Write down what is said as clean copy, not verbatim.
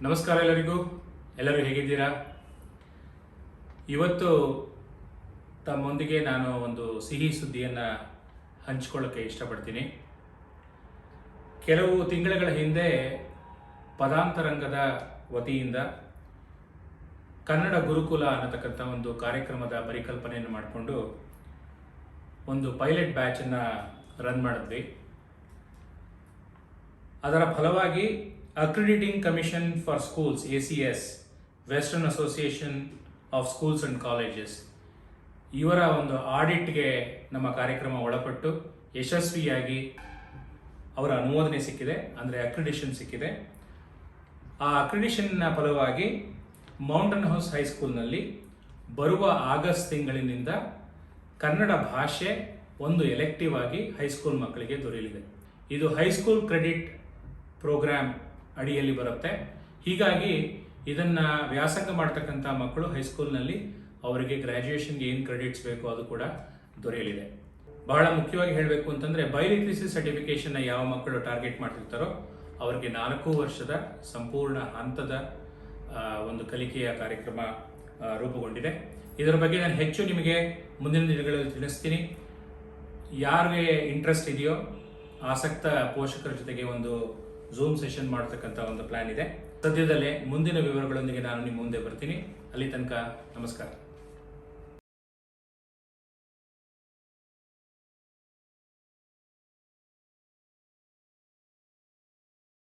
ನಮಸ್ಕಾರ ಎಲ್ಲರೂ ಹೇಗಿದ್ದೀರಾ? ಇವತ್ತು ತಮ್ಮೊಂದಿಗೆ ನಾನು ಒಂದು ಸಿಹಿ ಸುದ್ದಿಯನ್ನು ಹಂಚಿಕೊಳ್ಳೋಕ್ಕೆ ಇಷ್ಟಪಡ್ತೀನಿ. ಕೆಲವು ತಿಂಗಳ ಹಿಂದೆ ಪದಾಂತರಂಗದ ವತಿಯಿಂದ ಕನ್ನಡ ಗುರುಕುಲ ಅನ್ನತಕ್ಕಂಥ ಒಂದು ಕಾರ್ಯಕ್ರಮದ ಪರಿಕಲ್ಪನೆಯನ್ನು ಮಾಡಿಕೊಂಡು ಒಂದು ಪೈಲಟ್ ಬ್ಯಾಚನ್ನು ರನ್ ಮಾಡಿದ್ವಿ. ಅದರ ಫಲವಾಗಿ Accrediting Commission for Schools ACS, Western Association of Schools and Colleges, ಇವರ ಒಂದು ಆಡಿಟ್ಗೆ ನಮ್ಮ ಕಾರ್ಯಕ್ರಮ ಒಳಪಟ್ಟು ಯಶಸ್ವಿಯಾಗಿ ಅವರ ಅನುಮೋದನೆ ಸಿಕ್ಕಿದೆ, ಅಂದರೆ ಅಕ್ರಿಡಿಷನ್ ಸಿಕ್ಕಿದೆ. ಆ ಅಕ್ರಿಡಿಷನ್ನ ಫಲವಾಗಿ ಮೌಂಟನ್ ಹೌಸ್ ಹೈಸ್ಕೂಲ್ನಲ್ಲಿ ಬರುವ ಆಗಸ್ಟ್ ತಿಂಗಳಿನಿಂದ ಕನ್ನಡ ಭಾಷೆ ಒಂದು ಎಲೆಕ್ಟಿವ್ ಆಗಿ ಹೈಸ್ಕೂಲ್ ಮಕ್ಕಳಿಗೆ ದೊರೆಯಲಿದೆ. ಇದು ಹೈಸ್ಕೂಲ್ ಕ್ರೆಡಿಟ್ ಪ್ರೋಗ್ರಾಮ್ ಅಡಿಯಲ್ಲಿ ಬರುತ್ತೆ. ಹೀಗಾಗಿ ಇದನ್ನು ವ್ಯಾಸಂಗ ಮಾಡ್ತಕ್ಕಂಥ ಮಕ್ಕಳು ಹೈಸ್ಕೂಲ್ನಲ್ಲಿ ಅವರಿಗೆ ಗ್ರ್ಯಾಜುಯೇಷನ್ಗೆ ಏನು ಕ್ರೆಡಿಟ್ಸ್ ಬೇಕೋ ಅದು ಕೂಡ ದೊರೆಯಲಿದೆ. ಬಹಳ ಮುಖ್ಯವಾಗಿ ಹೇಳಬೇಕು ಅಂತಂದರೆ ಬೈಲಿಟ್ರಸಿ ಸರ್ಟಿಫಿಕೇಷನ್ನ ಯಾವ ಮಕ್ಕಳು ಟಾರ್ಗೆಟ್ ಮಾಡ್ತಿರ್ತಾರೋ ಅವರಿಗೆ 4 ವರ್ಷದ ಸಂಪೂರ್ಣ ಹಂತದ ಒಂದು ಕಲಿಕೆಯ ಕಾರ್ಯಕ್ರಮ ರೂಪುಗೊಂಡಿದೆ. ಇದರ ಬಗ್ಗೆ ನಾನು ಹೆಚ್ಚು ನಿಮಗೆ ಮುಂದಿನ ದಿನಗಳಲ್ಲಿ ತಿಳಿಸ್ತೀನಿ. ಯಾರಿಗೆ ಇಂಟ್ರೆಸ್ಟ್ ಇದೆಯೋ ಆಸಕ್ತ ಪೋಷಕರ ಜೊತೆಗೆ ಒಂದು ಝೂಮ್ ಸೆಷನ್ ಮಾಡತಕ್ಕಂಥ ಒಂದು ಪ್ಲಾನ್ ಇದೆ. ಸದ್ಯದಲ್ಲೇ ಮುಂದಿನ ವಿವರಗಳೊಂದಿಗೆ ನಾನು ನಿಮ್ಮ ಮುಂದೆ ಬರ್ತೀನಿ. ಅಲ್ಲಿ ತನಕ ನಮಸ್ಕಾರ.